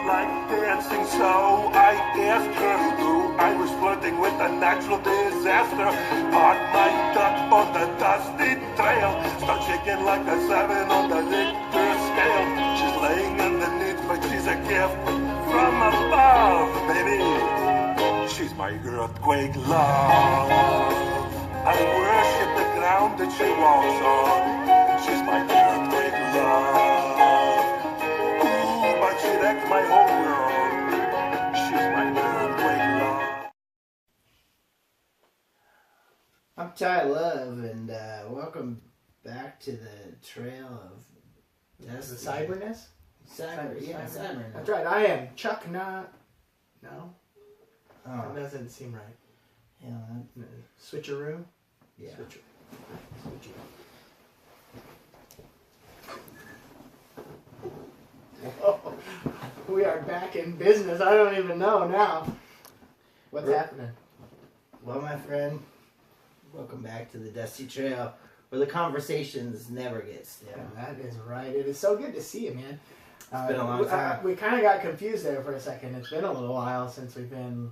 like dancing, so I asked her who I was flirting with, a natural disaster. Parked my duck on the dusty trail, start shaking like a 7 on the Richter scale. She's laying underneath, but she's a gift from above, baby. She's my earthquake love. I worship the ground that she walks on. She's my earthquake love. Ooh, but she wrecked my whole world. She's my earthquake love. I'm Ty Love, and welcome back to the trail of... That's the cyberness? Cyberness. That's right, I am Chuck Not... No? Oh, That doesn't seem right. yeah, No. Switcheroo? yeah. Switcheroo. Whoa. We are back in business. I don't even know now. What's happening? Well, my friend, welcome back to the Dusty Trail, where the conversations never get stale. Yeah, that is right. It is so good to see you, man. It's been a long time. We kind of got confused there for a second. It's been a little while since we've been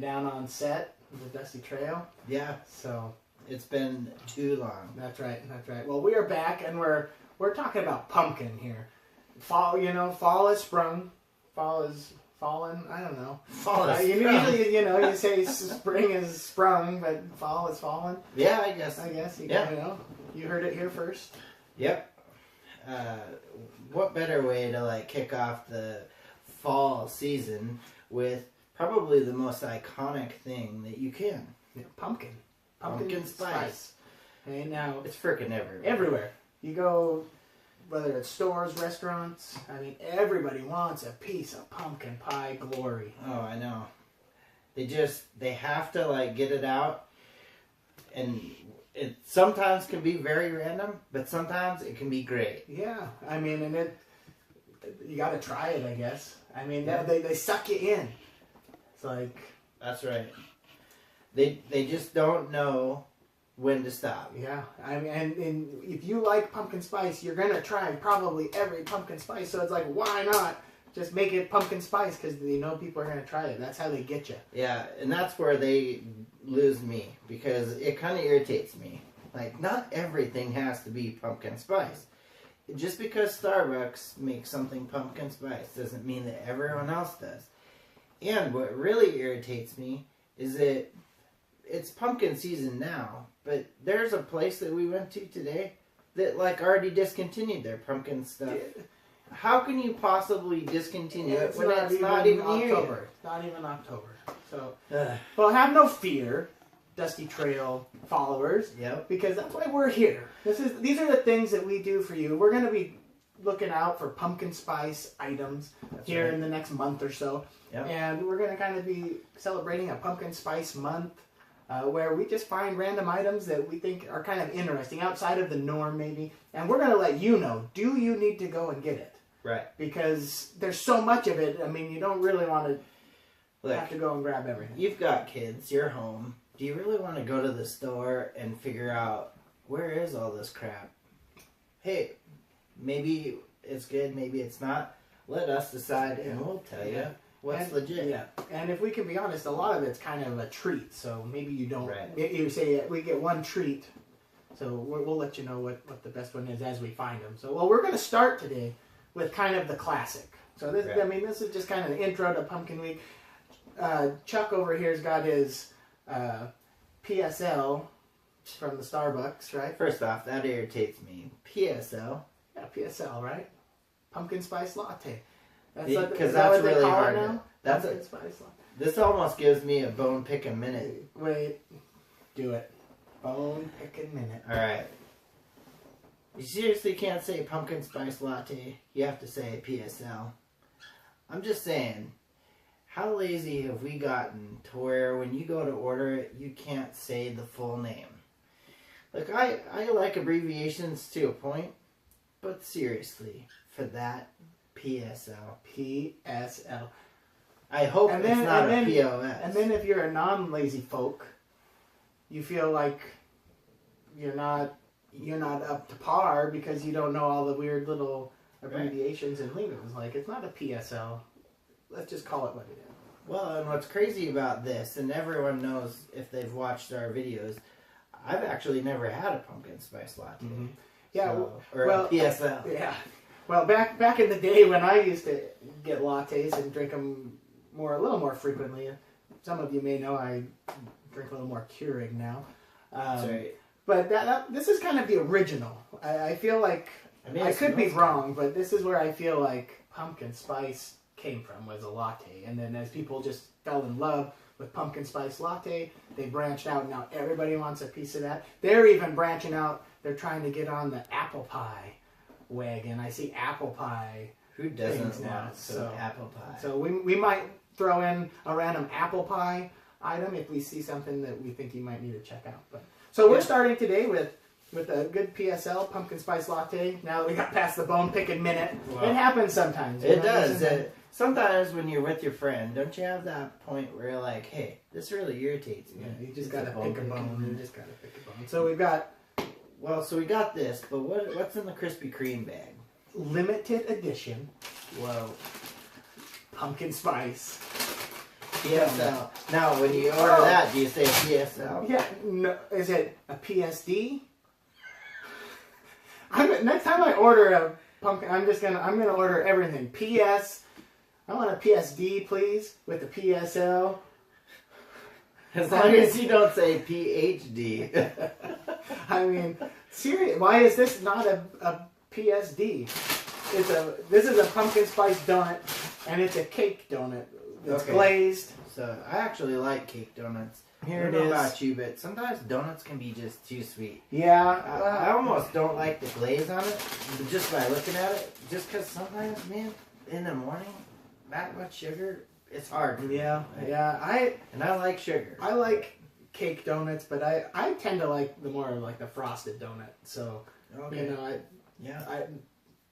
down on set of the Dusty Trail. Yeah, So it's been too long. that's right. Well, we are back, and we're talking about pumpkin here. Fall, fall is sprung. Fall is fallen. I don't know. Fall is Usually, you say spring is sprung, but fall is fallen. Yeah, I guess. You heard it here first. Yep. What better way to kick off the fall season with probably the most iconic thing that you can? Yeah, pumpkin Spice. Hey, now It's freaking everywhere. everywhere you go, whether it's stores, restaurants. I mean, everybody wants a piece of pumpkin pie glory. Oh, I know. They have to get it out, and it sometimes can be very random, but sometimes it can be great. Yeah, I mean, and you got to try it, I guess. I mean, Yeah. they suck you in. It's like, That's right. They just don't know when to stop. yeah. I mean, and if you like pumpkin spice, you're gonna try probably every pumpkin spice. So it's like, why not just make it pumpkin spice? Because people are gonna try it. That's how they get you. Yeah, and that's where they lose me, because it kind of irritates me. Not everything has to be pumpkin spice. Just because Starbucks makes something pumpkin spice doesn't mean that everyone else does. And what really irritates me is that it's pumpkin season now, but there's a place that we went to today that already discontinued their pumpkin stuff. How can you possibly discontinue it when it's not even October? It's not even October. So, well, have no fear, Dusty Trail followers. Yep. Because that's why we're here. These are the things that we do for you. We're going to be looking out for pumpkin spice items here in the next month or so. Yep. And we're going to kind of be celebrating a pumpkin spice month where we just find random items that we think are kind of interesting, outside of the norm maybe. And we're going to let you know, do you need to go and get it? Right. Because there's so much of it. I mean, you don't really want to have to go and grab everything. You've got kids, you're home. Do you really want to go to the store and figure out, where is all this crap? Hey, maybe it's good, maybe it's not. Let us decide, and we'll tell you what's legit. Yeah, and if we can be honest, a lot of it's kind of a treat. So maybe you don't. Right. You say we get one treat, so we'll let you know what the best one is as we find them. So we're going to start today with kind of the classic. So this, Right. this is just kind of the intro to Pumpkin Week. Chuck over here's got his PSL from the Starbucks, right? First off, that irritates me. PSL. Yeah, PSL, right? Pumpkin spice latte. Because that's really hard. Pumpkin spice latte. This almost gives me a bone picking minute. Wait, do it. Bone picking minute. All right. You seriously can't say pumpkin spice latte. You have to say PSL. I'm just saying, how lazy have we gotten to where when you go to order it, you can't say the full name? I like abbreviations to a point, but seriously, for that, PSL. PSL. I hope it's not a POS. And then if you're a non-lazy folk, you feel like you're not up to par because you don't know all the weird little abbreviations and lingos. Like, it's not a PSL. let's just call it what it is. Well, and what's crazy about this, and everyone knows if they've watched our videos, I've actually never had a pumpkin spice latte. Mm-hmm. Yeah, or a PSL. Yeah. Well, back in the day when I used to get lattes and drink them a little more frequently, some of you may know I drink a little more Keurig now. That's right. But this is kind of the original. I feel like, I could be wrong, but this is where I feel like pumpkin spice came from, was a latte. And then as people just fell in love with pumpkin spice latte, they branched out. Now everybody wants a piece of that. They're even branching out. They're trying to get on the apple pie wagon. I see apple pie. Who doesn't now, want some apple pie? So we might throw in a random apple pie item if we see something that we think you might need to check out. So we're starting today with a good PSL pumpkin spice latte. Now that we got past the bone picking minute, it happens sometimes. It does. Sometimes when you're with your friend, don't you have that point where you're like, "Hey, this really irritates me." Yeah, you just gotta pick a bone. You just gotta pick a bone. So we've got. Well, so we got this, but what's in the Krispy Kreme bag? Limited edition. Whoa. Pumpkin spice. PSL. Now, when you order that, do you say PSL? Yeah. No, is it a PSD? Next time I order a pumpkin, I'm gonna order everything. PS. I want a PSD, please, with a PSL. As long as you don't say PhD. I mean, seriously, why is this not a PSD? This is a pumpkin spice donut, and it's a cake donut. It's glazed. So I actually like cake donuts. Here I it don't is. know about you, but sometimes donuts can be just too sweet. Yeah. I almost don't like the glaze on it, but just by looking at it. Just because sometimes, man, in the morning, that much sugar, it's hard. Yeah. And I like sugar. I like cake donuts, but I tend to like the frosted donut. So Okay. you know,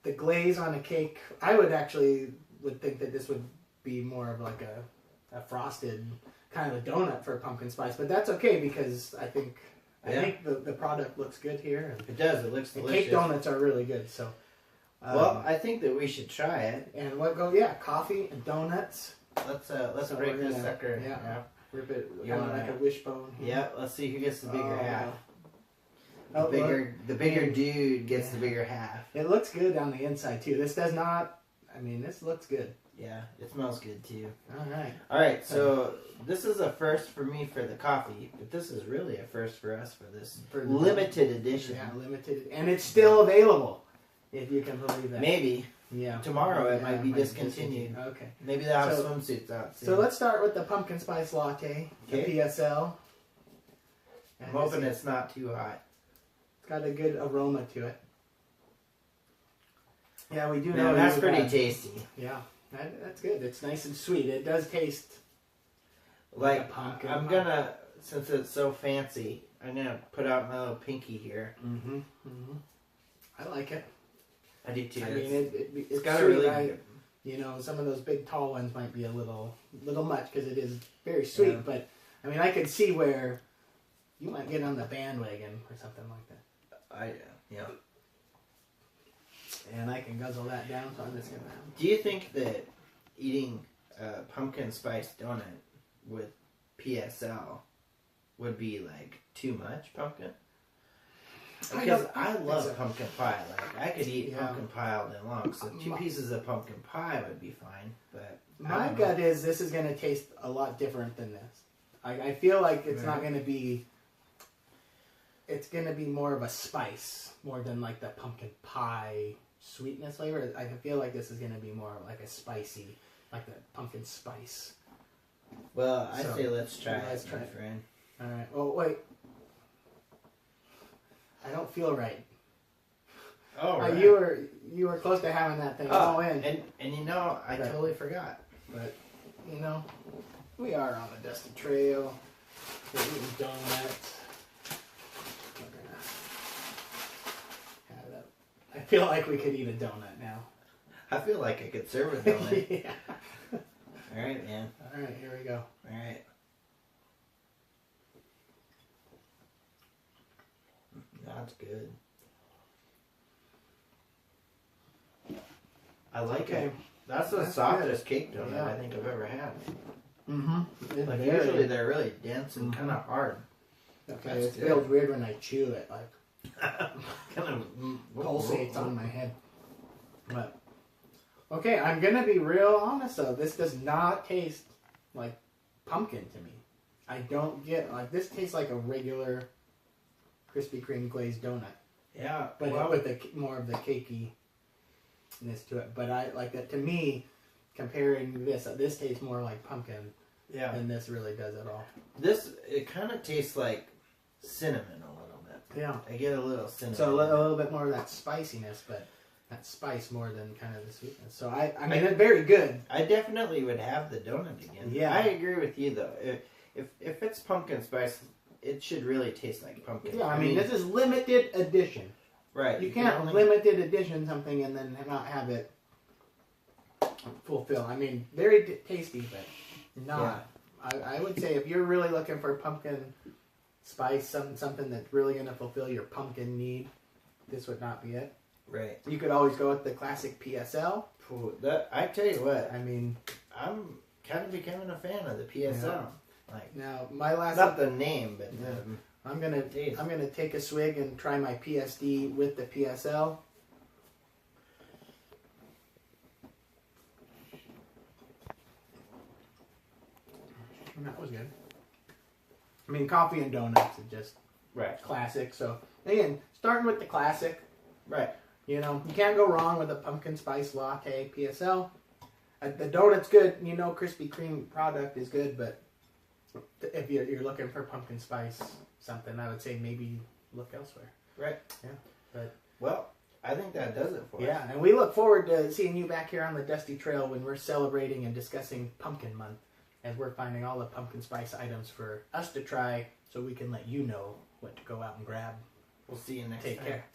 the glaze on a cake, I would think that this would be more of like a frosted kind of a donut for pumpkin spice, but that's okay because I think the product looks good here. It does. It looks delicious. Cake donuts are really good. So, well, I think that we should try it. And coffee and donuts. Let's So break we're this gonna- sucker. Yeah. Rip it You kind of wanna- like a wishbone. Yeah. Let's see who gets the bigger half. Oh, The bigger dude gets the bigger half. It looks good on the inside too. This does not. I mean, this looks good. Yeah, it smells good too. All right. All right, so this is a first for me for the coffee, but this is really a first for us for this limited edition. Yeah, limited, and it's still available. If you can believe that. Maybe. Yeah. Tomorrow it might be discontinued. Okay. Maybe they'll have swimsuits out soon. So let's start with the pumpkin spice latte, the PSL. I'm hoping it's not too hot. It's got a good aroma to it. Yeah, we do Man, know that's pretty tasty. Yeah, that's good. It's nice and sweet. It does taste like a pumpkin. I'm gonna, since it's so fancy, I'm gonna put out my little pinky here. Mm-hmm. Mm-hmm. I like it. I do too. I mean, it's got sweet. a really. You know, some of those big tall ones might be a little much because it is very sweet. Yeah. But I mean, I could see where you might get on the bandwagon or something like that. Yeah. And I can guzzle that down, so I'm just gonna. Do you think that eating a pumpkin spice donut with PSL would be like too much pumpkin? Because I love pumpkin pie. Like I could eat pumpkin pie all day long. So 2 pieces of pumpkin pie would be fine. But my gut is this is going to taste a lot different than this. I feel like it's not going to be. It's going to be more of a spice more than like the pumpkin pie sweetness flavor. I feel like this is going to be more like a spicy, like the pumpkin spice. Well, I say let's try it, my friend. All right. Oh wait. I don't feel right. Oh, right. You were close to having that thing all in. And you know, I totally forgot. But, you know, we are on a dusty trail. We're eating donuts. We're going to have that. I feel like we could eat a donut now. I feel like I could serve a donut. Yeah. All right, man. All right, here we go. All right. That's good. I like Okay. it. That's the That's softest cake donut Yeah. I think I've ever had. Mm-hmm. Like usually they're really dense and kind of hard. Okay, That's it good. feels weird when I chew it, like Kind of pulsates on my head. But okay, I'm gonna be real honest though. This does not taste like pumpkin to me. I don't get like this tastes like a regular Krispy Kreme glazed donut, Yeah, but well, with more of the cakiness to it. But I like that. To me, comparing this tastes more like pumpkin yeah. than this really does at all. It kind of tastes like cinnamon a little bit. Yeah. I get a little cinnamon. So a little bit more of that spiciness, but that spice more than kind of the sweetness. So I mean, it's very good. I definitely would have the donut again. Yeah. I agree with you though. If it's pumpkin spice, it should really taste like pumpkin. Yeah, I mean, this is limited edition. right. You can can't only- limited edition something and then not have it fulfill. I mean, very tasty, but not. I would say if you're really looking for pumpkin spice, something that's really going to fulfill your pumpkin need, this would not be it. Right. You could always go with the classic PSL. I tell you what, I mean, I'm kind of becoming a fan of the PSL. Yeah. Like, now my last. not the name, but Yeah. the I'm gonna take a swig and try my PSD with the PSL. And that was good. I mean, coffee and donuts are just right. classic. So again, starting with the classic, Right. you know, you can't go wrong with a pumpkin spice latte PSL. The donut's good. You know, Krispy Kreme product is good, but if you're looking for pumpkin spice something, I would say maybe look elsewhere. Right. Yeah. But Well, I think that does it for us. yeah, and we look forward to seeing you back here on the Dusty Trail when we're celebrating and discussing Pumpkin Month, as we're finding all the pumpkin spice items for us to try, so we can let you know what to go out and grab. We'll see you next Take time. care.